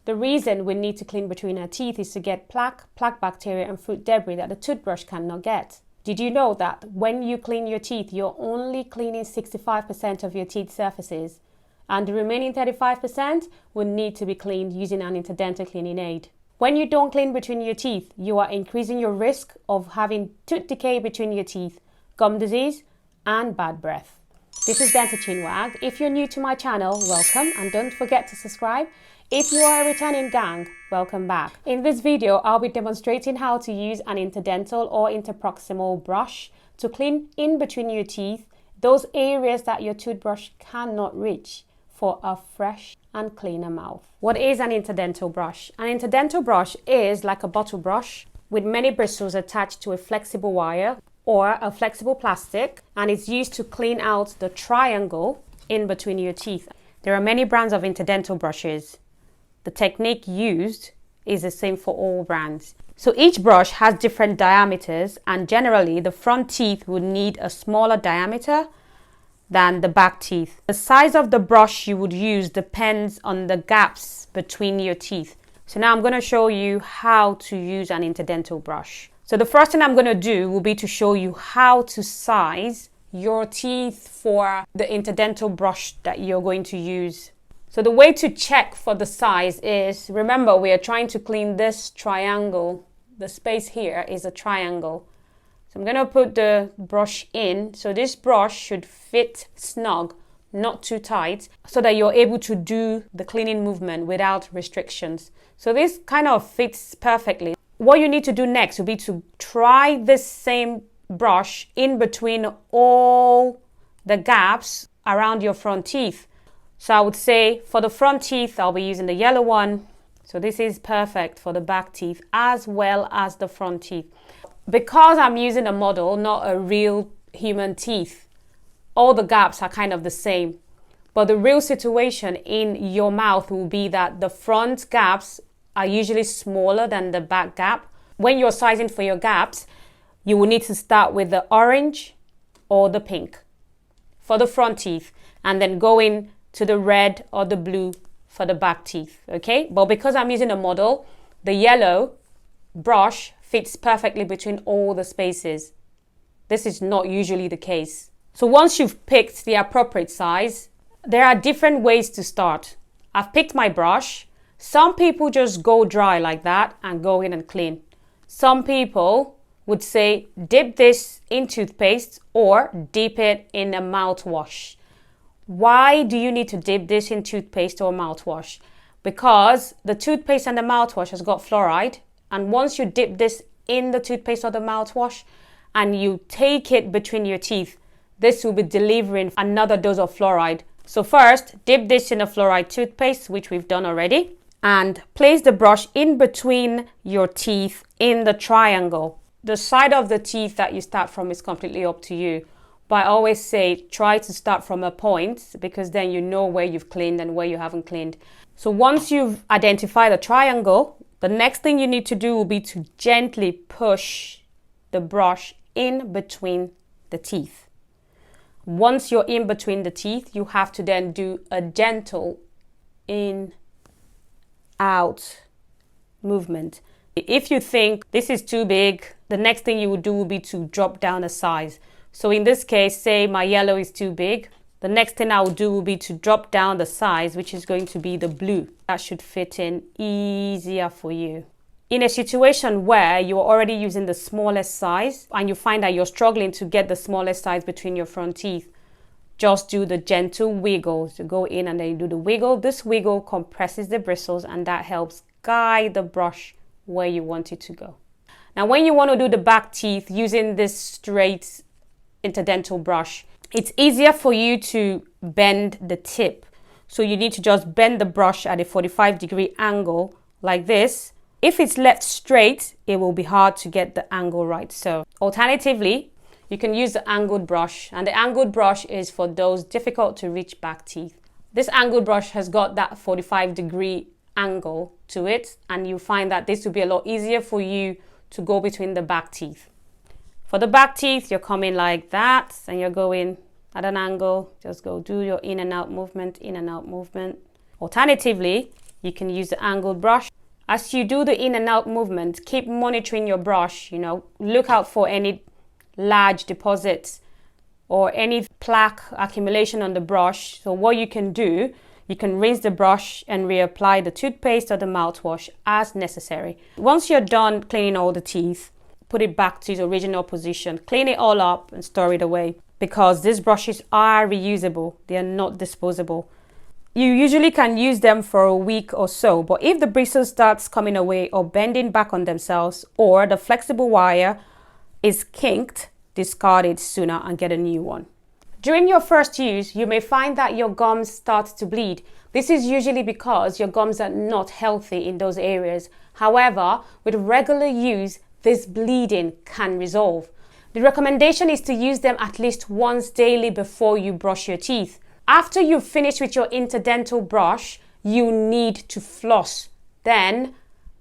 The reason we need to clean between our teeth is to get plaque bacteria and food debris that the toothbrush cannot get. Did you know that when you clean your teeth, you're only cleaning 65% of your teeth surfaces, and the remaining 35% will need to be cleaned using an interdental cleaning aid? When you don't clean between your teeth, you are increasing your risk of having tooth decay between your teeth, gum disease, and bad breath. This is Dentachinwag. If you're new to my channel, welcome, and don't forget to subscribe. If you are a returning gang, welcome back. In this video, I'll be demonstrating how to use an interdental or interproximal brush to clean in between your teeth, those areas that your toothbrush cannot reach, for a fresh and cleaner mouth. What is an interdental brush? An interdental brush is like a bottle brush with many bristles attached to a flexible wire or a flexible plastic, and it's used to clean out the triangle in between your teeth. There are many brands of interdental brushes. The technique used is the same for all brands. So each brush has different diameters, and generally the front teeth would need a smaller diameter than the back teeth. The size of the brush you would use depends on the gaps between your teeth. So now I'm going to show you how to use an interdental brush. So the first thing I'm going to do will be to show you how to size your teeth for the interdental brush that you're going to use. So the way to check for the size is, remember, we are trying to clean this triangle. The space here is a triangle. So I'm going to put the brush in. So this brush should fit snug, not too tight, so that you're able to do the cleaning movement without restrictions. So this kind of fits perfectly. What you need to do next will be to try this same brush in between all the gaps around your front teeth. So I would say for the front teeth, I'll be using the yellow one. So this is perfect for the back teeth as well as the front teeth. Because I'm using a model, not a real human teeth, all the gaps are kind of the same. But the real situation in your mouth will be that the front gaps are usually smaller than the back gap. When you're sizing for your gaps, you will need to start with the orange or the pink for the front teeth, and then go in to the red or the blue for the back teeth, okay? But because I'm using a model, the yellow brush fits perfectly between all the spaces. This is not usually the case. So once you've picked the appropriate size, there are different ways to start. I've picked my brush. Some people just go dry like that and go in and clean. Some people would say dip this in toothpaste or dip it in a mouthwash. Why do you need to dip this in toothpaste or mouthwash? Because the toothpaste and the mouthwash has got fluoride, and once you dip this in the toothpaste or the mouthwash and you take it between your teeth, this will be delivering another dose of fluoride. So first, dip this in a fluoride toothpaste, which we've done already, and place the brush in between your teeth in the triangle. The side of the teeth that you start from is completely up to you. But I always say try to start from a point, because then you know where you've cleaned and where you haven't cleaned. So once you've identified the triangle, the next thing you need to do will be to gently push the brush in between the teeth. Once you're in between the teeth, you have to then do a gentle in, out movement. If you think this is too big, the next thing you would do will be to drop down a size. So in this case, say my yellow is too big. The next thing I will do will be to drop down the size, which is going to be the blue. That should fit in easier for you. In a situation where you're already using the smallest size and you find that you're struggling to get the smallest size between your front teeth, just do the gentle wiggle. So go in and then you do the wiggle. This wiggle compresses the bristles and that helps guide the brush where you want it to go. Now, when you want to do the back teeth using this straight interdental brush, it's easier for you to bend the tip. So you need to just bend the brush at a 45-degree angle like this. If it's left straight, it will be hard to get the angle right. So alternatively, you can use the angled brush, and the angled brush is for those difficult to reach back teeth. This angled brush has got that 45-degree angle to it, and you find that this will be a lot easier for you to go between the back teeth. For the back teeth, you're coming like that and you're going at an angle. Just go do your in and out movement, in and out movement. Alternatively, You can use the angled brush. As you do the in and out movement, keep monitoring your brush, look out for any large deposits or any plaque accumulation on the brush. So what you can do, you can rinse the brush and reapply the toothpaste or the mouthwash as necessary. Once you're done cleaning all the teeth, put it back to its original position, clean it all up and store it away, because these brushes are reusable, they are not disposable. You usually can use them for a week or so, but if the bristle starts coming away or bending back on themselves, or the flexible wire is kinked, discard it sooner and get a new one. During your first use, you may find that your gums start to bleed. This is usually because your gums are not healthy in those areas. However, with regular use, this bleeding can resolve. The recommendation is to use them at least once daily before you brush your teeth. After you've finished with your interdental brush, you need to floss. Then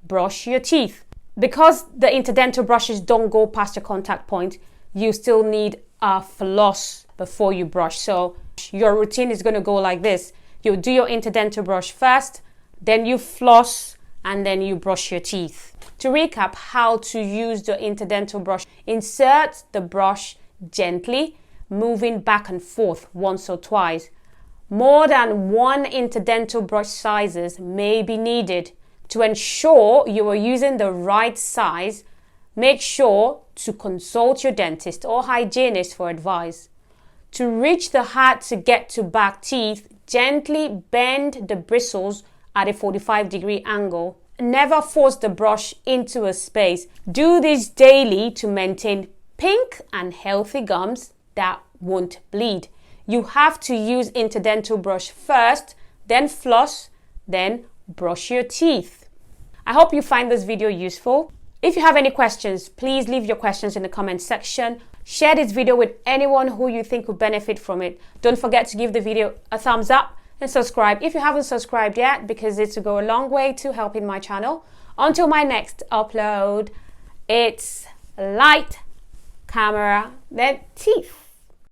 brush your teeth. Because the interdental brushes don't go past your contact point, you still need a floss before you brush. So your routine is going to go like this. You do your interdental brush first, then you floss, and then you brush your teeth. To recap how to use the interdental brush, insert the brush gently, moving back and forth once or twice. More than one interdental brush sizes may be needed. To ensure you are using the right size, make sure to consult your dentist or hygienist for advice. To reach the hard to get to back teeth, gently bend the bristles at a 45-degree angle. Never force the brush into a space. Do this daily to maintain pink and healthy gums that won't bleed. You have to use interdental brush first, then floss, then brush your teeth. I hope you find this video useful. If you have any questions, please leave your questions in the comment section. Share this video with anyone who you think would benefit from it. Don't forget to give the video a thumbs up and subscribe if you haven't subscribed yet, because it will go a long way to helping my channel. Until my next upload, it's light, camera, then teeth.